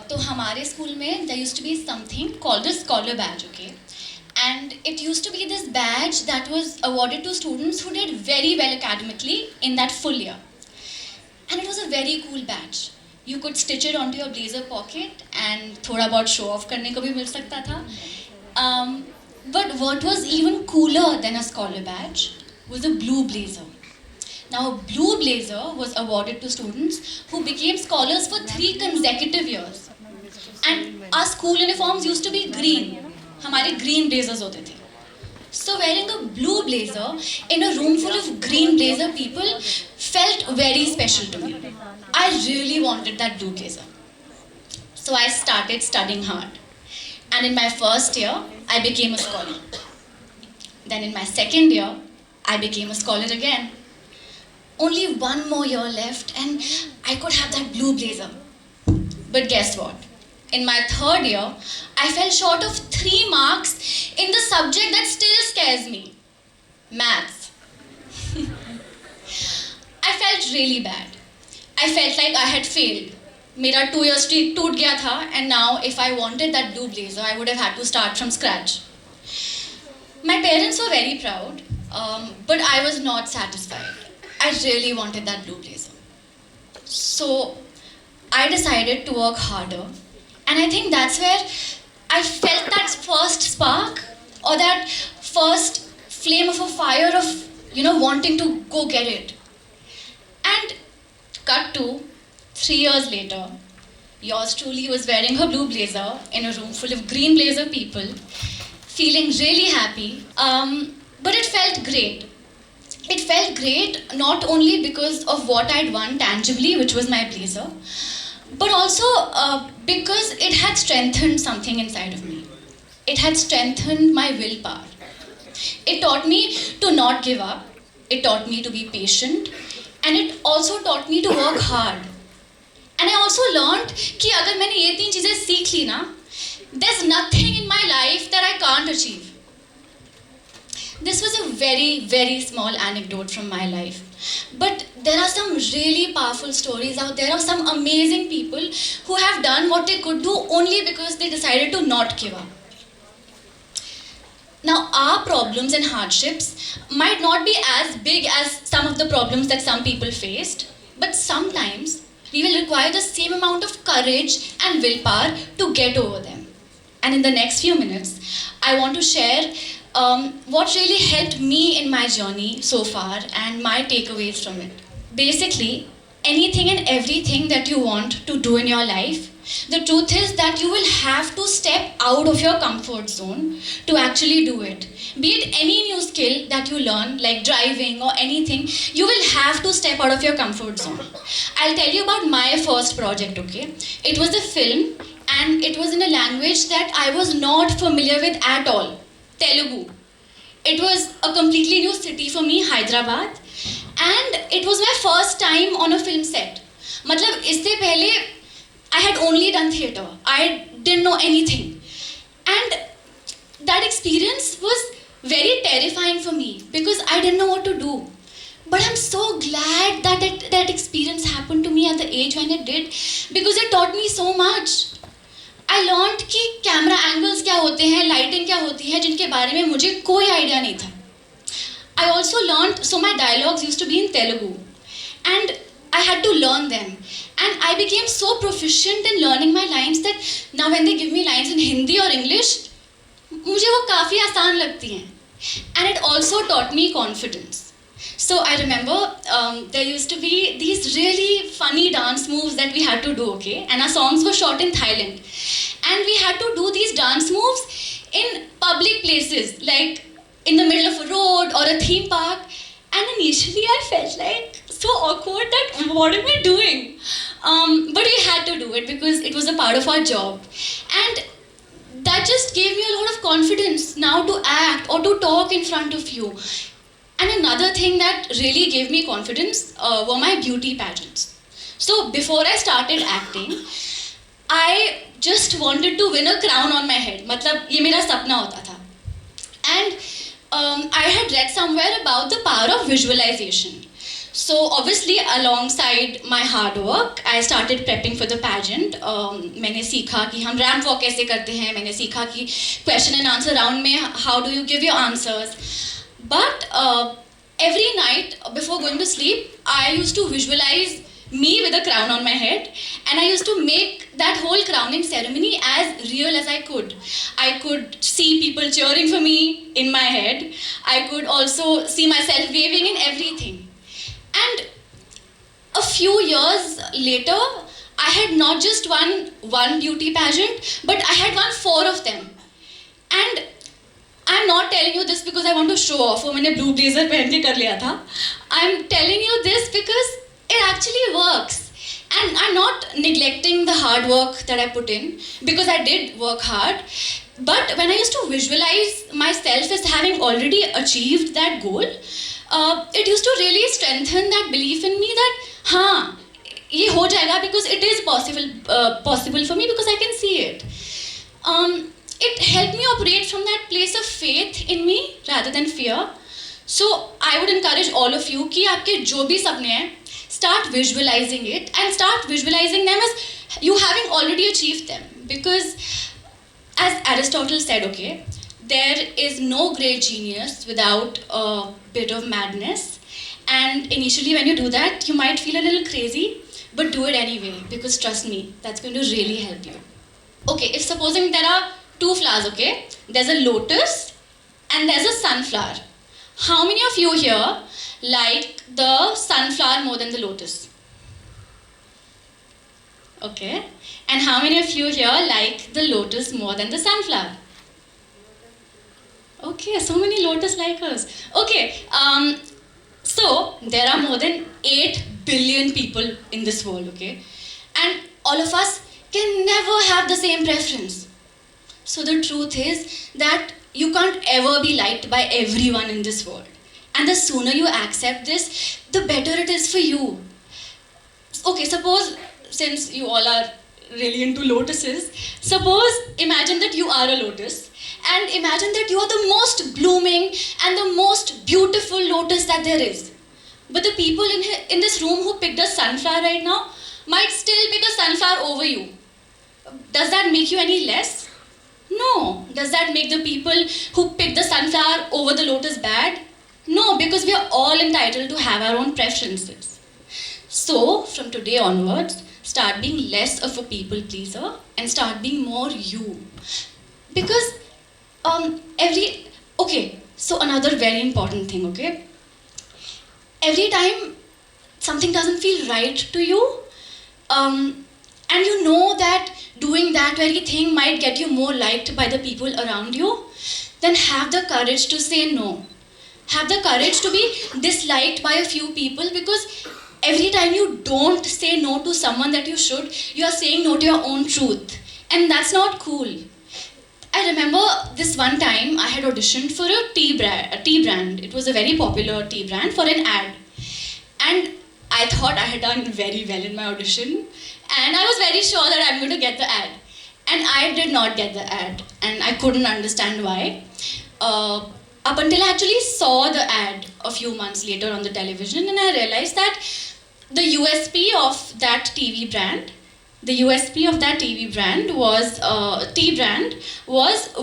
तो हमारे स्कूल में there used to be something called the scholar badge, okay? And it used to be this badge that was awarded to students who did very well academically in that full year. And it was a very cool badge. You could stitch it onto your blazer pocket and थोड़ा बहुत show off करने को भी मिल सकता था. But what was even cooler than a scholar badge was a blue blazer. Now, a blue blazer was awarded to students who became scholars for 3 consecutive years. And our school uniforms used to be green. हमारे green blazers होते थे. So wearing a blue blazer in a room full of green blazer people felt very special to me. I really wanted that blue blazer. So I started studying hard. And in my first year, I became a scholar. Then in my second year, I became a scholar again. Only one more year left and I could have that blue blazer. But guess what? In my third year, I fell short of 3 marks in the subject that still scares me, maths. I felt really bad. I felt like I had failed. मेरा 2-year streak टूट गया था and now if I wanted that blue blazer, I would have had to start from scratch. My parents were very proud, but I was not satisfied. I really wanted that blue blazer. So I decided to work harder. And I think that's where I felt that first spark or that first flame of a fire of, wanting to go get it. And cut to 3 years later, yours truly was wearing her blue blazer in a room full of green blazer people, feeling really happy. But it felt great. It felt great not only because of what I'd won tangibly, which was my blazer, but also because it had strengthened something inside of me. It had strengthened my willpower. It taught me to not give up. It taught me to be patient. And it also taught me to work hard. And I also learned कि अगर मैंने ये 3 चीजें सीख ली ना, there's nothing in my life that I can't achieve. This was a very, very small anecdote from my life. But there are some really powerful stories out there of some amazing people who have done what they could do only because they decided to not give up. Now, our problems and hardships might not be as big as some of the problems that some people faced, but sometimes we will require the same amount of courage and willpower to get over them. And in the next few minutes, I want to share what really helped me in my journey so far and my takeaways from it. Basically, anything and everything that you want to do in your life, the truth is that you will have to step out of your comfort zone to actually do it. Be it any new skill that you learn, like driving or anything, you will have to step out of your comfort zone. I'll tell you about my first project, okay? It was a film and it was in a language that I was not familiar with at all. Telugu. It was a completely new city for me, Hyderabad, and it was my first time on a film set. मतलब इससे पहले I had only done theatre. I didn't know anything, and that experience was very terrifying for me because I didn't know what to do. But I'm so glad that that experience happened to me at the age when it did because it taught me so much. I learned कि camera angles क्या होते हैं, lighting क्या होती है, जिनके बारे में मुझे कोई आइडिया नहीं था. I also learned, so my dialogues used to be in Telugu and I had to learn them. And I became so proficient in learning my lines that now when they give me lines in Hindi or English, मुझे वो काफ़ी आसान लगती हैं. And it also taught me confidence. So I remember there used to be these really funny dance moves that we had to do, okay? And our songs were shot in Thailand. And we had to do these dance moves in public places, like in the middle of a road or a theme park. And initially I felt like so awkward that what am I doing? But we had to do it because it was a part of our job. And that just gave me a lot of confidence now to act or to talk in front of you. And another thing that really gave me confidence were my beauty pageants. So before I started acting, I just wanted to win a crown on my head. मतलब ये मेरा सपना होता था. And I had read somewhere about the power of visualization. So obviously alongside my hard work, I started prepping for the pageant. Student मैंने सीखा कि हम रैंप वॉक कैसे करते हैं, मैंने सीखा कि क्वेश्चन एंड आंसर राउंड में how do you give your answers. But every night before going to sleep, I used to visualize me with a crown on my head, and I used to make that whole crowning ceremony as real as I could. I could see people cheering for me in my head. I could also see myself waving in everything. And a few years later, I had not just won one beauty pageant, but I had won 4 of them. And I'm not telling you this because I want to show off. वो मैंने blue blazer पहन के कर लिया था. I'm telling you this because it actually works. And I'm not neglecting the hard work that I put in, because I did work hard. But when I used to visualize myself as having already achieved that goal, it used to really strengthen that belief in me that हाँ ये हो जाएगा, because it is possible for me, because I can see it. It helped me operate from that place of faith in me rather than fear. So I would encourage all of you कि आपके जो भी सपने हैं, start visualizing it and start visualizing them as you having already achieved them. Because as Aristotle said, okay, there is no great genius without a bit of madness. And initially when you do that, you might feel a little crazy, but do it anyway, because trust me, that's going to really help you. Okay, if supposing there are 2 flowers, okay? There's a lotus and there's a sunflower. How many of you here like the sunflower more than the lotus? Okay. And how many of you here like the lotus more than the sunflower? Okay, so many lotus likers. Okay, so there are more than 8 billion people in this world, okay? And all of us can never have the same preference. So the truth is that you can't ever be liked by everyone in this world. And the sooner you accept this, the better it is for you. Okay, suppose, since you all are really into lotuses, suppose, imagine that you are a lotus, and imagine that you are the most blooming and the most beautiful lotus that there is. But the people in this room who picked a sunflower right now might still pick a sunflower over you. Does that make you any less? No. Does that make the people who pick the sunflower over the lotus bad? No, because we are all entitled to have our own preferences. So, from today onwards, start being less of a people pleaser and start being more you. Because okay, so another very important thing, okay? Every time something doesn't feel right to you, and you know that doing that very thing might get you more liked by the people around you, then have the courage to say no. Have the courage to be disliked by a few people, because every time you don't say no to someone that you should, you are saying no to your own truth. And that's not cool. I remember this one time I had auditioned for a tea brand. It was a very popular tea brand for an ad. And I thought I had done very well in my audition. And I was very sure that I'm going to get the ad. And I did not get the ad. And I couldn't understand why. Up until I actually saw the ad a few months later on the television, and I realized that the USP of that TV brand was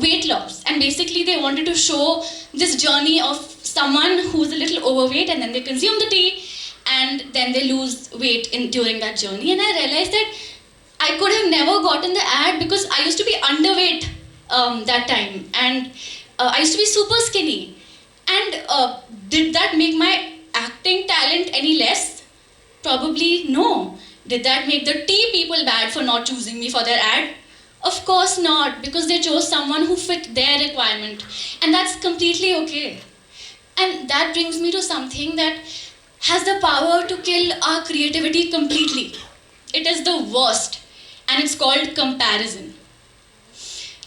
weight loss. And basically they wanted to show this journey of someone who's a little overweight, and then they consume the tea, and then they lose weight during that journey. And I realized that I could have never gotten the ad because I used to be underweight that time, and I used to be super skinny. And did that make my acting talent any less? Probably no. Did that make the tea people bad for not choosing me for their ad? Of course not, because they chose someone who fit their requirement, and that's completely okay. And that brings me to something that has the power to kill our creativity completely. It is the worst, and it's called comparison.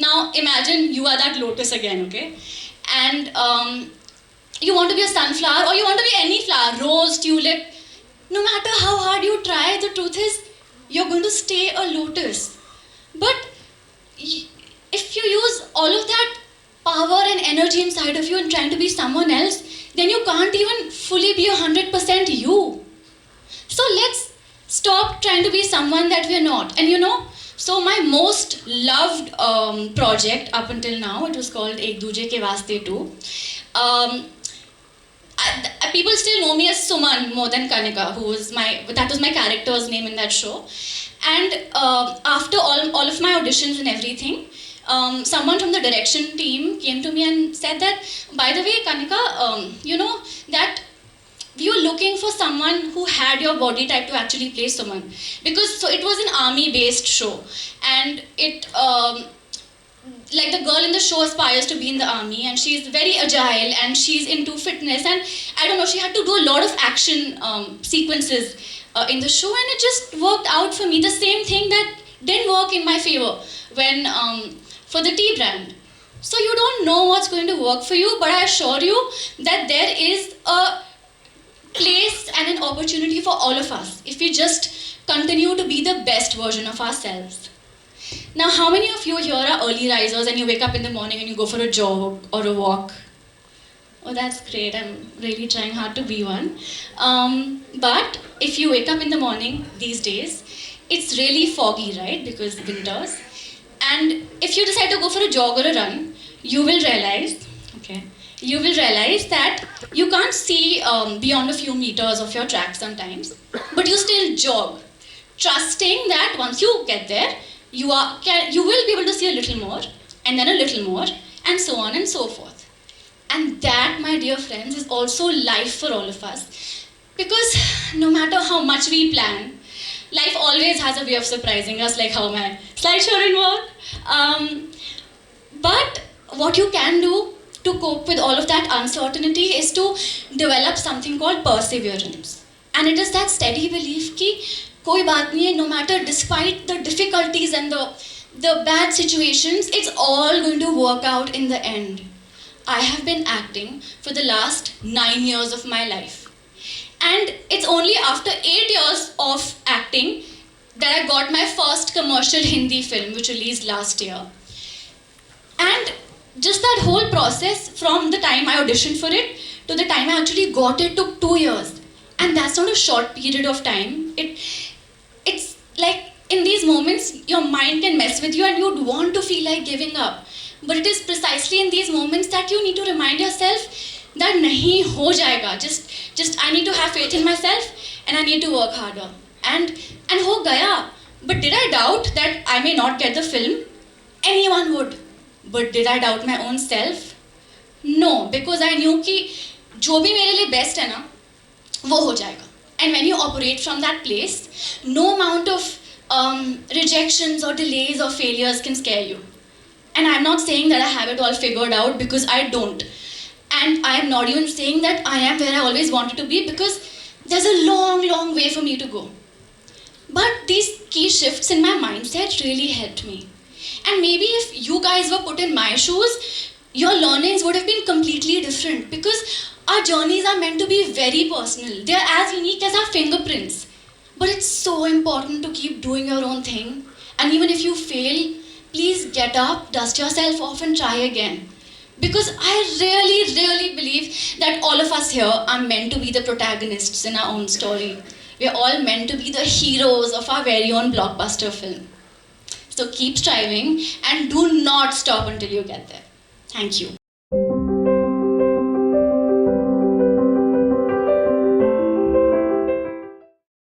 Now imagine you are that lotus again, okay? And you want to be a sunflower, or you want to be any flower, rose, tulip. No matter how hard you try, the truth is you're going to stay a lotus. But if you use all of that power and energy inside of you and trying to be someone else, then you can't even fully be 100% you. So let's Stop trying to be someone that we're not. And so my most loved project up until now, it was called Ek Duje Ke Vaste 2. People still know me as Suman more than Kanikka, that was my character's name in that show. And after all of my auditions and everything, someone from the direction team came to me and said that, by the way, Kanikka, that we were looking for someone who had your body type to actually play Suman. Because so it was an army-based show, and it like the girl in the show aspires to be in the army, and she's very agile and she's into fitness, and I don't know, she had to do a lot of action sequences in the show, and it just worked out for me. The same thing that didn't work in my favor when for the tea brand. So you don't know what's going to work for you, but I assure you that there is a place and an opportunity for all of us if we just continue to be the best version of ourselves. Now, how many of you here are early risers and you wake up in the morning and you go for a jog or a walk? Oh, that's great. I'm really trying hard to be one. But if you wake up in the morning these days, it's really foggy, right? Because winters. And if you decide to go for a jog or a run, you will realize that you can't see beyond a few meters of your track sometimes, but you still jog, trusting that once you get there, you will be able to see a little more, and then a little more, and so on and so forth. And that, my dear friends, is also life for all of us. Because no matter how much we plan, life always has a way of surprising us, like how my slideshow didn't work. But what you can do to cope with all of that uncertainty is to develop something called perseverance. And it is that steady belief ki koi baat nahi hai, no matter, despite the difficulties and the bad situations, it's all going to work out in the end. I have been acting for the last 9 years of my life. And it's only after 8 years of acting that I got my first commercial Hindi film, which released last year. And just that whole process, from the time I auditioned for it to the time I actually got it, took 2 years. And that's not a short period of time. It's like in these moments, your mind can mess with you and you'd want to feel like giving up. But it is precisely in these moments that you need to remind yourself that nahi ho jayega. Just I need to have faith in myself and I need to work harder. And ho gaya. But did I doubt that I may not get the film? Anyone would. But did I doubt my own self? No, because I knew कि जो भी मेरे लिए best है ना, वो हो जाएगा. And when you operate from that place, no amount of rejections or delays or failures can scare you. And I'm not saying that I have it all figured out, because I don't. And I'm not even saying that I am where I always wanted to be, because there's a long, long way for me to go. But these key shifts in my mindset really helped me. And maybe if you guys were put in my shoes, your learnings would have been completely different, because our journeys are meant to be very personal. They're as unique as our fingerprints. But it's so important to keep doing your own thing. And even if you fail, please get up, dust yourself off and try again. Because I really, really believe that all of us here are meant to be the protagonists in our own story. We're all meant to be the heroes of our very own blockbuster film. So keep striving and do not stop until you get there. Thank you.